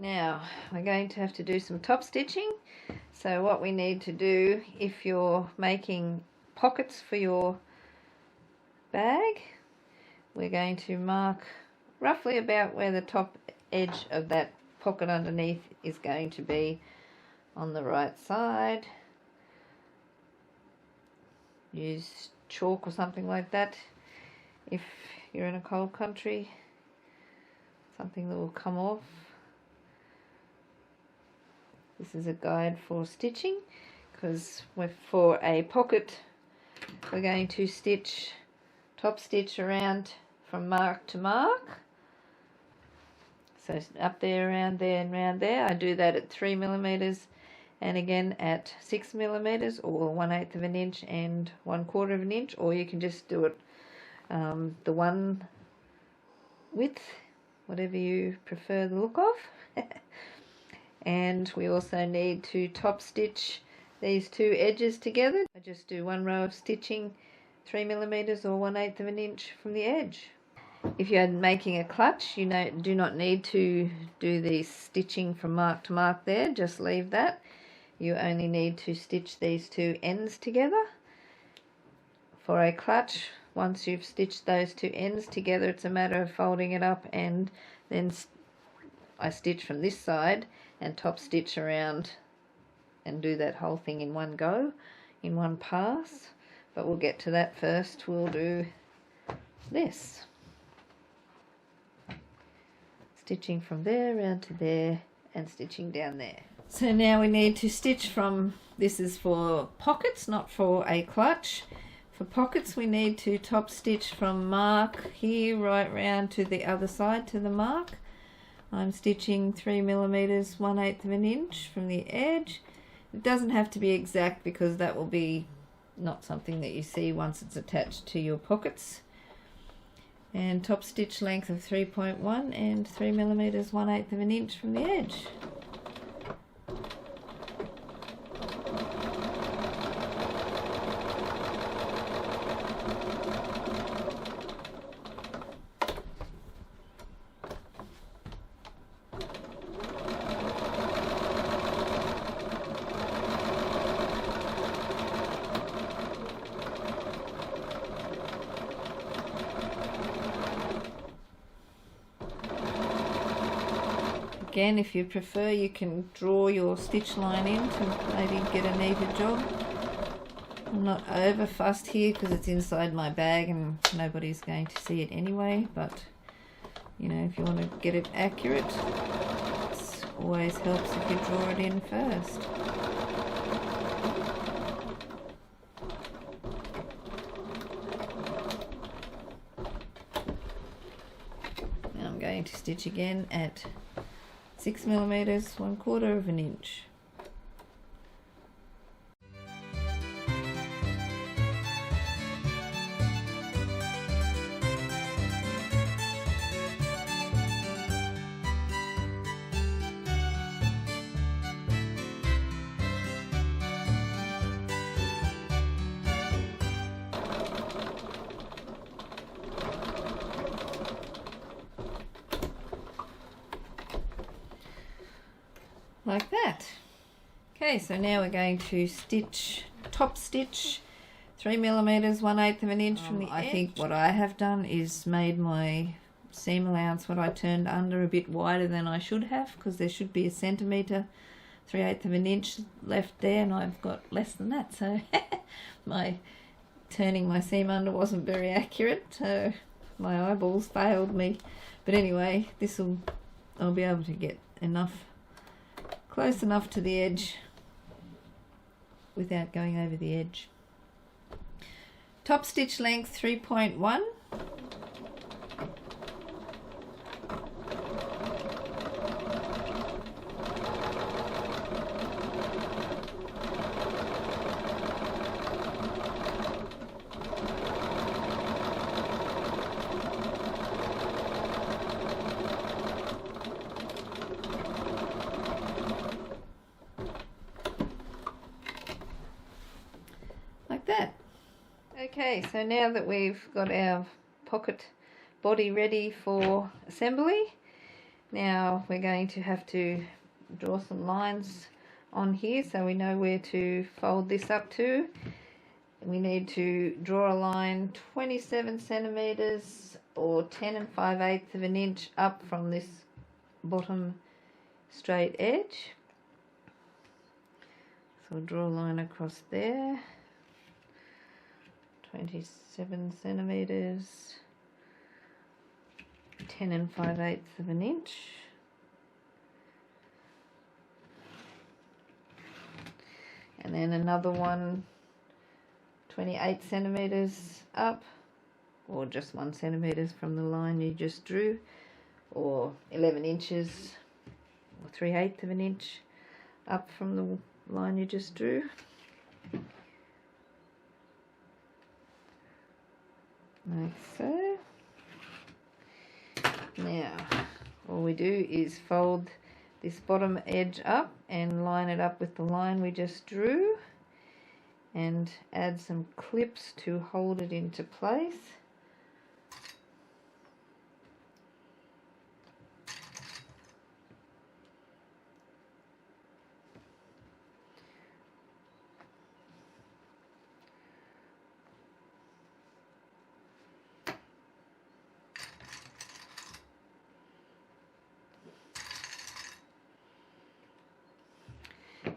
Now we're going to have to do some top stitching. So what we need to do, if you're making pockets for your bag, we're going to mark roughly about where the top edge of that pocket underneath is going to be on the right side. Use chalk or something like that if you're in a cold country, something that will come off. This is a guide for stitching, because for a pocket we're going to top stitch around from mark to mark. So up there, around there and around there. I do that at 3mm and again at 6mm, or 1/8 of an inch and 1/4 of an inch, or you can just do it the one width, whatever you prefer the look of. And we also need to top stitch these two edges together. I just do one row of stitching 3mm or 1/8 of an inch from the edge. If you're making a clutch, you do not need to do the stitching from mark to mark there, just leave that. You only need to stitch these two ends together. For a clutch, once you've stitched those two ends together, it's a matter of folding it up, and then I stitch from this side and top stitch around and do that whole thing in one go, in one pass. But we'll get to that first. We'll do this. Stitching from there around to there and stitching down there. So now we need to stitch from, this is for pockets, not for a clutch. For pockets we need to top stitch from mark here right round to the other side to the mark. I'm stitching 3mm 1/8 of an inch from the edge. It doesn't have to be exact, because that will be not something that you see once it's attached to your pockets. And top stitch length of 3.1 and 3mm 1/8 of an inch from the edge. Again, if you prefer, you can draw your stitch line in to maybe get a neater job. I'm not over fussed here because it's inside my bag and nobody's going to see it anyway, but you know, if you want to get it accurate, it always helps if you draw it in first. Now I'm going to stitch again at 6mm 1/4 of an inch. Like that. Okay, so now we're going to top stitch 3mm 1/8 of an inch from the edge. I think what I have done is made my seam allowance, what I turned under, a bit wider than I should have, because there should be a centimetre 3/8 of an inch left there, and I've got less than that, so my turning my seam under wasn't very accurate, so my eyeballs failed me. But anyway, I'll be able to get close enough to the edge without going over the edge. Top stitch length 3.1. Like that. Okay, so now that we've got our pocket body ready for assembly, Now we're going to have to draw some lines on here so we know where to fold this up to. We need to draw a line 27 centimeters or 10 5/8 of an inch up from this bottom straight edge. So we'll draw a line across there, 27 centimeters, 10 5/8 of an inch. And then another one 28 centimeters up, or just 1 centimeters from the line you just drew, or 11 inches or 3/8 of an inch up from the line you just drew. Like so. Now all we do is fold this bottom edge up and line it up with the line we just drew, and add some clips to hold it into place.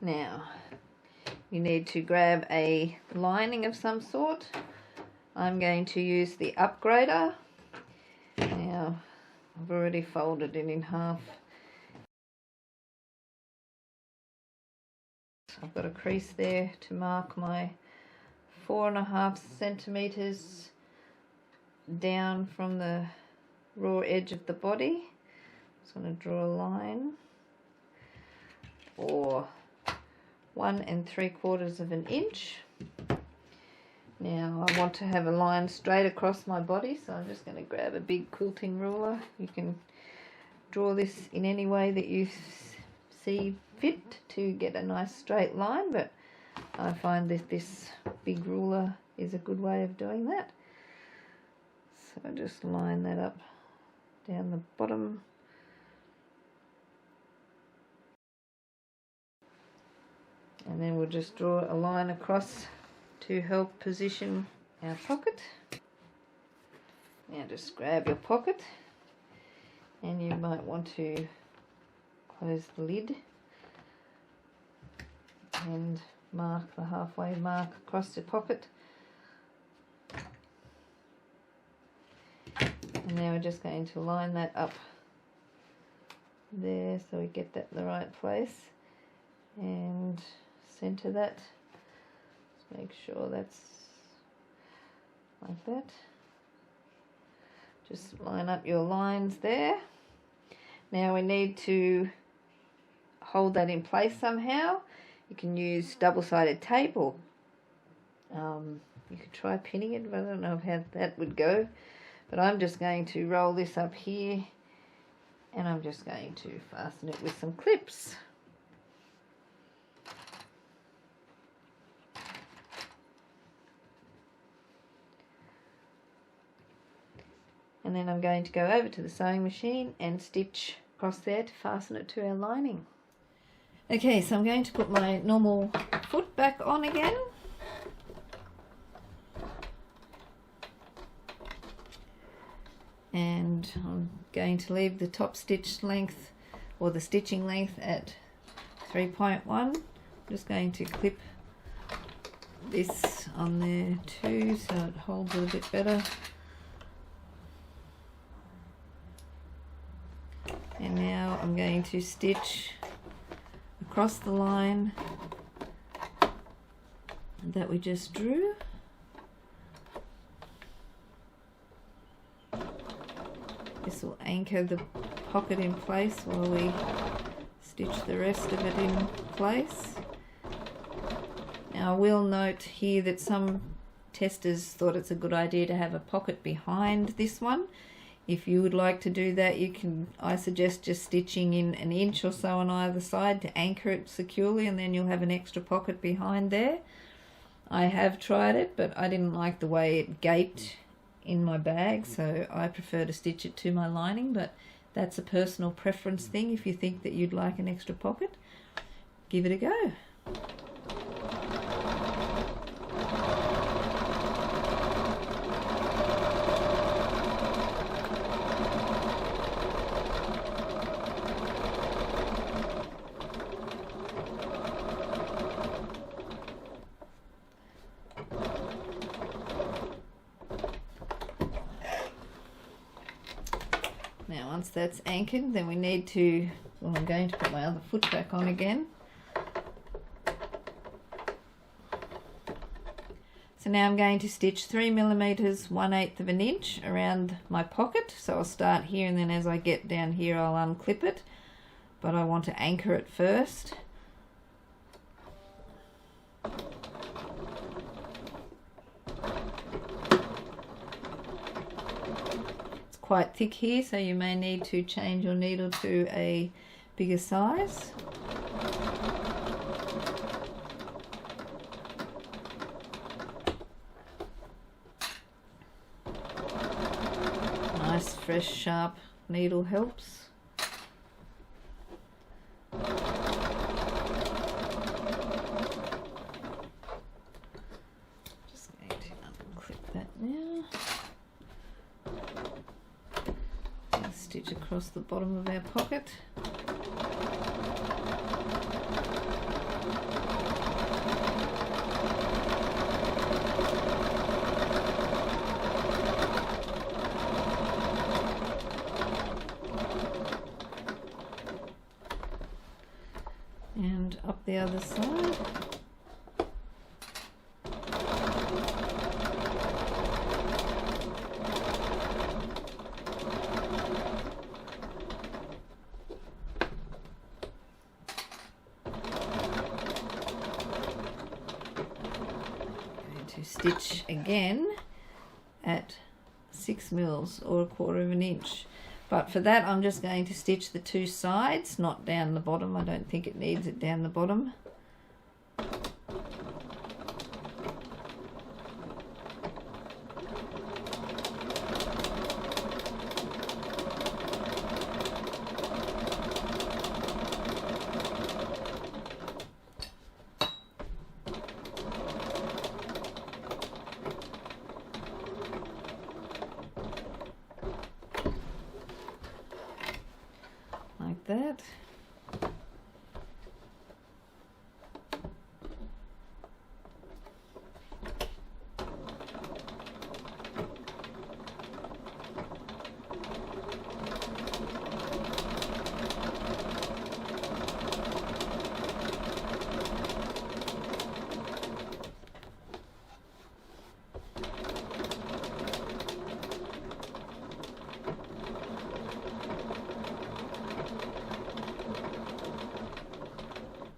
Now you need to grab a lining of some sort. I'm going to use the upgrader. Now I've already folded it in half. I've got a crease there to mark my 4.5 centimeters down from the raw edge of the body. Just want to draw a line, or 1 3/4 of an inch. Now I want to have a line straight across my body, so I'm just going to grab a big quilting ruler. You can draw this in any way that you see fit to get a nice straight line, but I find that this big ruler is a good way of doing that. So just line that up down the bottom. And then we'll just draw a line across to help position our pocket. Now just grab your pocket, and you might want to close the lid and mark the halfway mark across your pocket. And now we're just going to line that up there so we get that in the right place, and center that. Just make sure that's like that. Just line up your lines there. Now we need to hold that in place somehow. You can use double-sided tape, or you could try pinning it, but I don't know how that would go. But I'm just going to roll this up here, and I'm just going to fasten it with some clips. And then I'm going to go over to the sewing machine and stitch across there to fasten it to our lining. Okay, so I'm going to put my normal foot back on again. And I'm going to leave the top stitch length, or the stitching length, at 3.1. I'm just going to clip this on there too so it holds it a bit better. And now I'm going to stitch across the line that we just drew. This will anchor the pocket in place while we stitch the rest of it in place. Now I will note here that some testers thought it's a good idea to have a pocket behind this one. If you would like to do that, you can. I suggest just stitching in 1 inch or so on either side to anchor it securely, and then you'll have an extra pocket behind there. I have tried it, but I didn't like the way it gaped in my bag, so I prefer to stitch it to my lining, but That's a personal preference thing. If you think that you'd like an extra pocket, give it a go. Now once that's anchored, then we need to, well, I'm going to put my other foot back on again. So now I'm going to stitch 3 millimeters 1/8 of an inch around my pocket. So I'll start here, and then as I get down here I'll unclip it, but I want to anchor it first. Quite thick here, so you may need to change your needle to a bigger size. Nice fresh sharp needle helps. Just going to unclip that now. Stitch across the bottom of our pocket. And up the other side. To stitch again at 6 mils or 1/4 of an inch, but for that I'm just going to stitch the two sides, not down the bottom. I don't think it needs it down the bottom. Like that.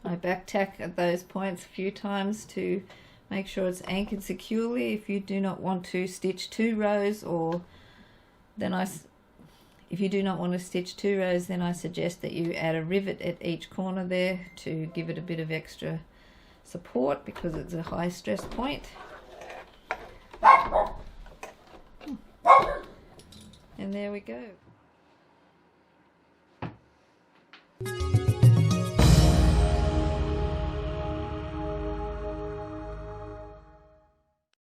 I back tack at those points a few times to make sure it's anchored securely. If you do not want to stitch 2 rows, or then if you do not want to stitch 2 rows, then I suggest that you add a rivet at each corner there to give it a bit of extra support, because it's a high stress point. And there we go.